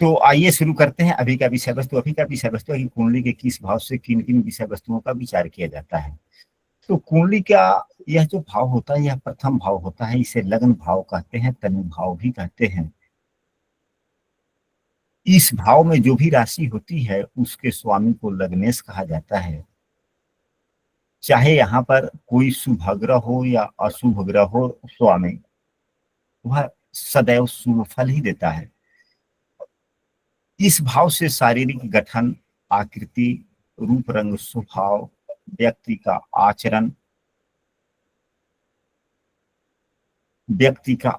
तो आइए शुरू करते हैं अभी का विषय वस्तु। अभी का विषय वस्तु है कि कुंडली के किस भाव से किन किन विषय वस्तुओं का विचार किया जाता है। तो कुंडली का यह जो भाव होता है, यह प्रथम भाव होता है। इसे लग्न भाव कहते हैं, तनु भाव भी कहते हैं। इस भाव में जो भी राशि होती है उसके स्वामी को लग्नेश कहा जाता है। चाहे यहाँ पर कोई शुभ ग्रह हो या अशुभ ग्रह हो, स्वामी वह सदैव शुभ फल ही देता है। इस भाव से शारीरिक गठन, आकृति, रूप रंग, स्वभाव, व्यक्ति का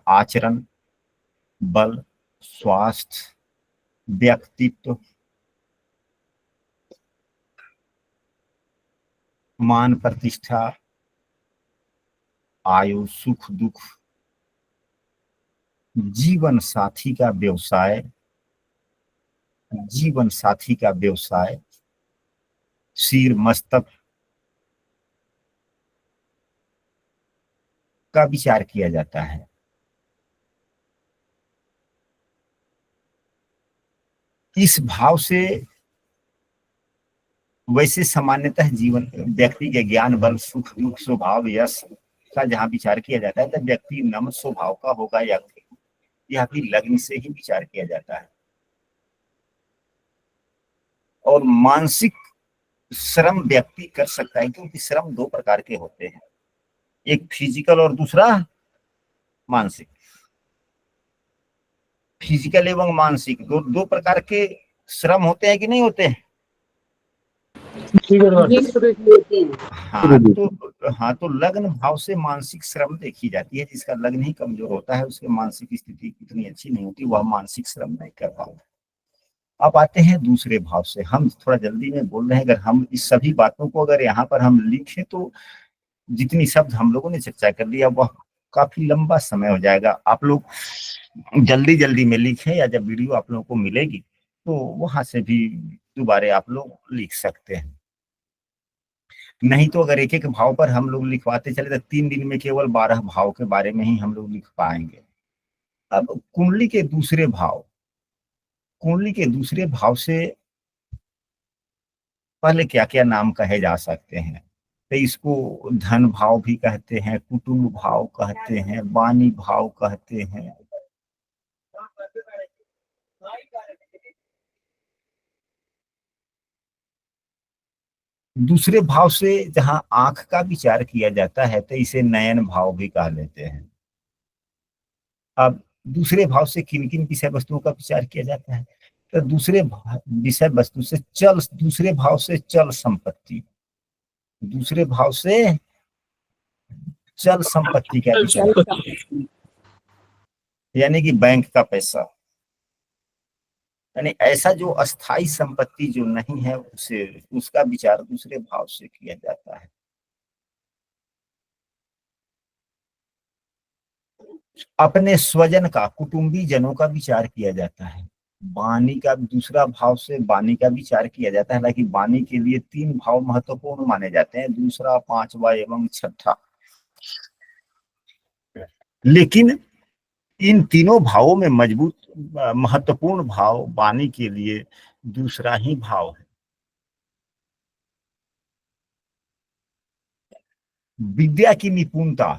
आचरण, बल, स्वास्थ्य, व्यक्तित्व, मान प्रतिष्ठा, आयु, सुख दुख, जीवन साथी का व्यवसाय, सिर मस्तक का विचार किया जाता है। इस भाव से वैसे सामान्यतः जीवन व्यक्ति के ज्ञान, बल, सुख दुख, स्वभाव, यश का जहाँ विचार किया जाता है तब व्यक्ति नम्र स्वभाव का होगा या यह भी लग्न से ही विचार किया जाता है। और मानसिक श्रम व्यक्ति कर सकता है, क्योंकि श्रम दो प्रकार के होते हैं, एक फिजिकल और दूसरा मानसिक। फिजिकल एवं मानसिक दो प्रकार के श्रम होते हैं कि नहीं होते हैं? हाँ, तो लग्न भाव से मानसिक श्रम देखी जाती है। जिसका लग्न ही कमजोर होता है उसकी मानसिक स्थिति इतनी अच्छी नहीं होती, वह मानसिक श्रम नहीं कर पाता। अब आते हैं दूसरे भाव से। हम थोड़ा जल्दी में बोल रहे हैं, अगर हम इस सभी बातों को अगर यहाँ पर हम लिखें तो जितनी शब्द हम लोगों ने चर्चा कर लिया वह काफी लंबा समय हो जाएगा। आप लोग जल्दी जल्दी में लिखें, या जब वीडियो आप लोगों को मिलेगी तो वहां से भी दोबारा आप लोग लिख सकते हैं। नहीं तो अगर एक एक भाव पर हम लोग लिखवाते चले तो 3 दिन में केवल 12 भाव के बारे में ही हम लोग लिख पाएंगे। अब कुंडली के दूसरे भाव से पहले क्या क्या नाम कहे जा सकते हैं? तो इसको धन भाव भी कहते हैं, कुटुंब भाव कहते हैं, वाणी भाव कहते हैं। दूसरे भाव से जहां आंख का विचार किया जाता है तो इसे नयन भाव भी कह लेते हैं। अब दूसरे भाव से किन किन विषय वस्तुओं का विचार किया जाता है? तो दूसरे विषय वस्तु से दूसरे भाव से चल संपत्ति, दूसरे भाव से चल संपत्ति का विचार, यानी कि बैंक का पैसा, यानी ऐसा जो अस्थाई संपत्ति जो नहीं है उसे उसका विचार दूसरे भाव से किया जाता है। अपने स्वजन का, कुटुंबी जनों का विचार किया जाता है। वाणी का दूसरा भाव से वाणी का विचार किया जाता है। हालांकि वाणी के लिए 3 भाव महत्वपूर्ण माने जाते हैं, दूसरा, पांचवा एवं छठा। लेकिन इन तीनों भावों में मजबूत महत्वपूर्ण भाव वाणी के लिए दूसरा ही भाव है। विद्या की निपुणता,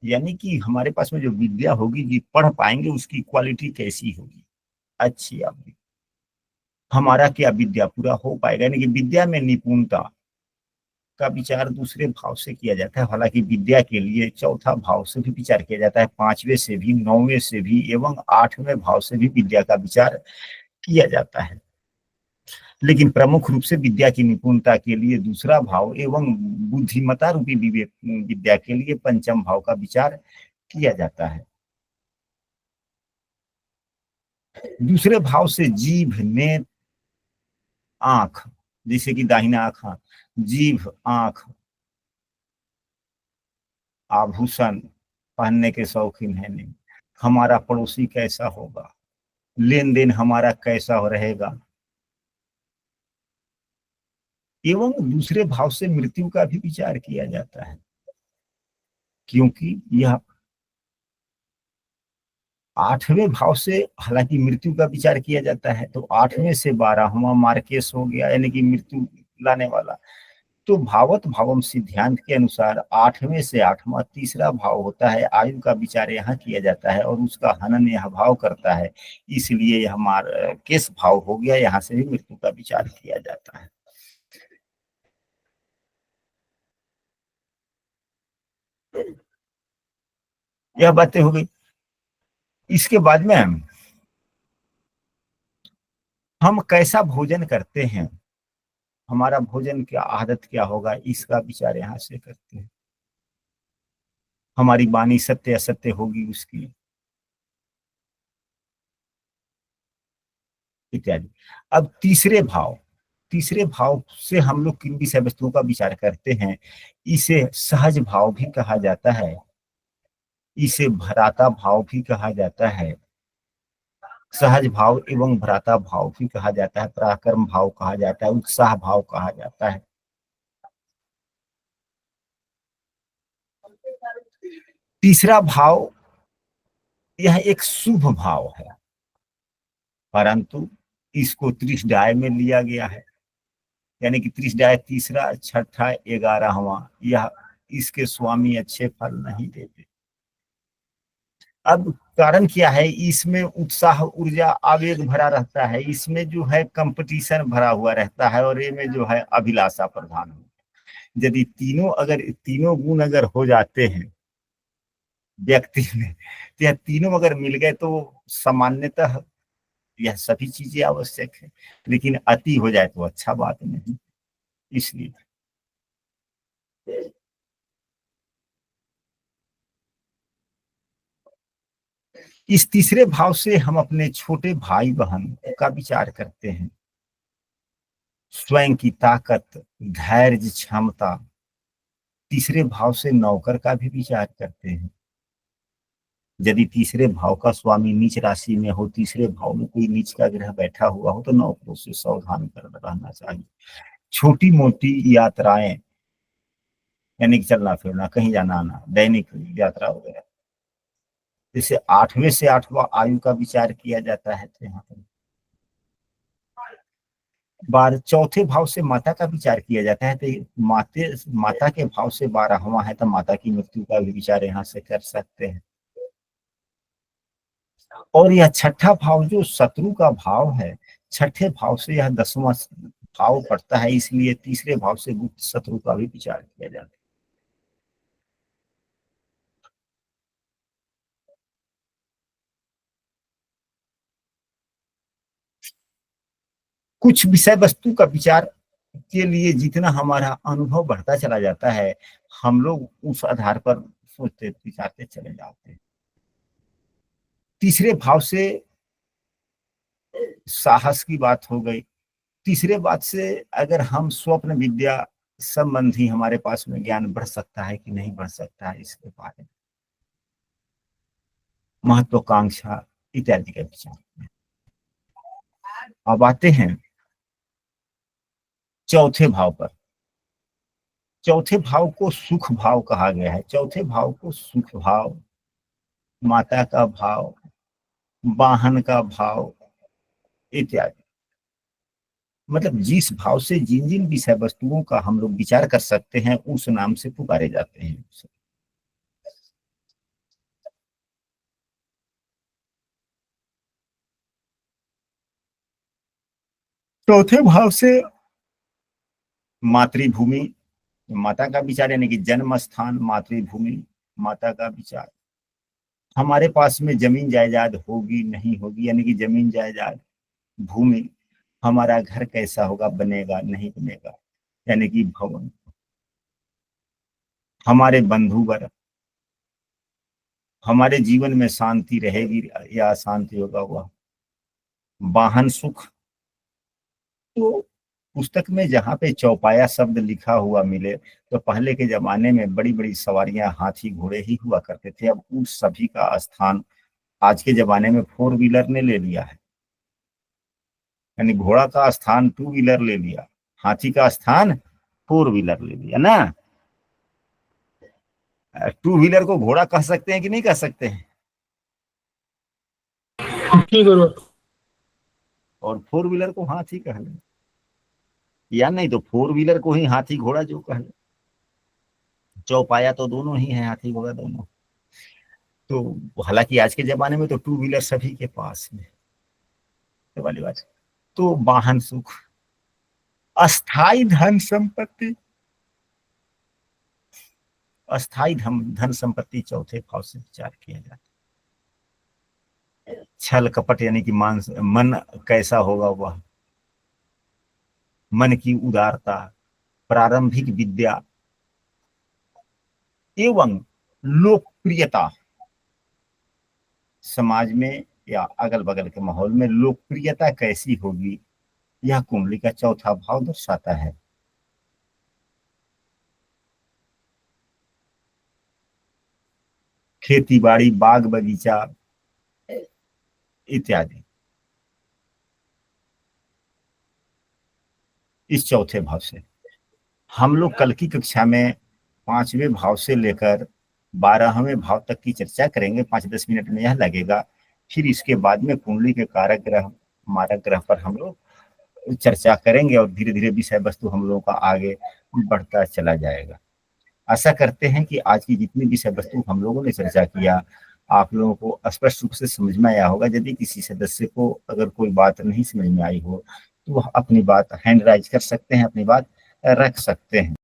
यानी कि हमारे पास में जो विद्या होगी, जी पढ़ पाएंगे, उसकी क्वालिटी कैसी होगी, अच्छी आपकी। हमारा क्या विद्या पूरा हो पाएगा, यानी कि विद्या में निपुणता का विचार दूसरे भाव से किया जाता है। हालांकि विद्या के लिए चौथा भाव से भी विचार किया जाता है, 5वें से भी, 9वें से भी एवं 8वें भाव से भी विद्या का विचार किया जाता है। लेकिन प्रमुख रूप से विद्या की निपुणता के लिए दूसरा भाव एवं बुद्धिमता रूपी विद्या के लिए पंचम भाव का विचार किया जाता है। दूसरे भाव से जीभ, नेत्र, आंख, जैसे कि दाहिना आंख, जीभ, आंख, आभूषण पहनने के शौकीन है नहीं, हमारा पड़ोसी कैसा होगा, लेन देन हमारा कैसा रहेगा। एवं दूसरे भाव से मृत्यु का भी विचार किया जाता है, क्योंकि यह 8वें भाव से हालांकि मृत्यु का विचार किया जाता है, तो 8वें से 12वां मार्केश हो गया, यानी कि मृत्यु लाने वाला। तो भावत भावम सिद्धांत के अनुसार 8वें से 8वां तीसरा भाव होता है, आयु का विचार यहाँ किया जाता है और उसका हनन यह भाव करता है, इसलिए यह मार्केश भाव हो गया, यहाँ से भी मृत्यु का विचार किया जाता है। यह बातें हो गई। इसके बाद में हम कैसा भोजन करते हैं, हमारा भोजन क्या आदत क्या होगा, इसका विचार यहाँ से करते हैं। हमारी वाणी सत्य असत्य होगी उसकी, इत्यादि। अब तीसरे भाव से हम लोग किन विषय वस्तुओं का विचार करते हैं, इसे सहज भाव भी कहा जाता है, इसे भराता भाव भी कहा जाता है, सहज भाव एवं भ्राता भाव भी कहा जाता है, पराक्रम भाव कहा जाता है, उत्साह भाव कहा जाता है। तीसरा भाव यह एक शुभ भाव है, परंतु इसको त्रिशदाय में लिया गया है, यानी कि त्रिशदाय तीसरा, छठा, 11वां, यह इसके स्वामी अच्छे फल नहीं देते। अब कारण क्या है, इसमें उत्साह, ऊर्जा, आवेग भरा रहता है, इसमें जो है कंपटीशन भरा हुआ रहता है, और ये में जो है अभिलाषा प्रधान हो। यदि तीनों गुण अगर हो जाते हैं व्यक्ति में, तो यह तीनों अगर मिल गए तो सामान्यतः यह सभी चीजें आवश्यक है, लेकिन अति हो जाए तो अच्छा बात नहीं। इसलिए इस तीसरे भाव से हम अपने छोटे भाई बहन का विचार करते हैं, स्वयं की ताकत, धैर्य, क्षमता। तीसरे भाव से नौकर का भी विचार करते हैं। यदि तीसरे भाव का स्वामी नीच राशि में हो, तीसरे भाव में कोई नीच का ग्रह बैठा हुआ हो, तो नौकरों से सावधान कर रहना चाहिए। छोटी मोटी यात्राएं, यानी कि चलना फिरना, कहीं जाना आना, दैनिक यात्रा वगैरह, जैसे 8वें से 8वां आयु का विचार किया जाता है, तो यहाँ पर बार चौथे भाव से माता का विचार किया जाता है, तो माता के भाव से 12वां है, तो माता की मृत्यु का भी विचार यहाँ से कर सकते हैं। और यह छठा भाव जो शत्रु का भाव है, छठे भाव से यह 10वां भाव पड़ता है, इसलिए तीसरे भाव से गुप्त शत्रु का भी विचार किया जाता है। कुछ विषय वस्तु का विचार के लिए जितना हमारा अनुभव बढ़ता चला जाता है, हम लोग उस आधार पर सोचते विचारते चले जाते हैं। तीसरे भाव से साहस की बात हो गई। तीसरे बात से अगर हम स्वप्न विद्या संबंधी हमारे पास में ज्ञान बढ़ सकता है कि नहीं बढ़ सकता है, इसके बारे में महत्वाकांक्षा इत्यादि के विचार। अब आते हैं चौथे भाव पर। चौथे भाव को सुख भाव कहा गया है। चौथे भाव को सुख भाव, माता का भाव, वाहन का भाव इत्यादि, मतलब जिस भाव से जिन जिन विषय वस्तुओं का हम लोग विचार कर सकते हैं, उस नाम से पुकारे जाते हैं। चौथे भाव से मातृभूमि, माता का विचार, यानी कि जन्म स्थान मातृभूमि, माता का विचार। हमारे पास में जमीन जायदाद होगी नहीं होगी, यानी कि जमीन जायदाद, भूमि, हमारा घर कैसा होगा, बनेगा नहीं बनेगा, यानी कि भवन, हमारे बंधु वर्ग, हमारे जीवन में शांति रहेगी या अशांति होगा, वह वाहन सुख। तो पुस्तक में जहाँ पे चौपाया शब्द लिखा हुआ मिले, तो पहले के जमाने में बड़ी बड़ी सवारियां हाथी घोड़े ही हुआ करते थे। अब उन सभी का स्थान आज के जमाने में 4 व्हीलर ने ले लिया है, यानी घोड़ा का स्थान 2 व्हीलर ले लिया, हाथी का स्थान 4 व्हीलर ले लिया ना। 2 व्हीलर को घोड़ा कह सकते हैं कि नहीं कह सकते हैं? और फोर व्हीलर को हाथी कह ले, या नहीं तो फोर व्हीलर को ही हाथी घोड़ा जो कह ले। चौपाया तो दोनों ही है, हाथी घोड़ा दोनों। तो हालांकि आज के जमाने में तो टू व्हीलर सभी के पास है, ये वाली बात। तो वाहन सुख, अस्थाई धन संपत्ति, अस्थाई धन संपत्ति चौथे भाव से विचार किया जाता है। छल कपट यानी कि मन कैसा होगा वह, मन की उदारता, प्रारंभिक विद्या एवं लोकप्रियता, समाज में या अगल बगल के माहौल में लोकप्रियता कैसी होगी, यह कुंडली का चौथा भाव दर्शाता है। खेती बाड़ी, बाग बगीचा इत्यादि इस चौथे भाव से। हम लोग कल की कक्षा में 5वें भाव से लेकर 12वें भाव तक की चर्चा करेंगे, 5-10 मिनट में यह लगेगा। फिर इसके बाद में कुंडली के कारक ग्रह, मारक ग्रह पर हम लोग चर्चा करेंगे और धीरे धीरे विषय वस्तु हम लोगों का आगे बढ़ता चला जाएगा। आशा करते हैं कि आज की जितनी विषय वस्तु हम लोगों ने चर्चा किया आप लोगों को स्पष्ट रूप से समझ में आया होगा। यदि किसी सदस्य को अगर कोई बात नहीं समझ में आई हो तो वह अपनी बात हैंड राइज कर सकते हैं, अपनी बात रख सकते हैं।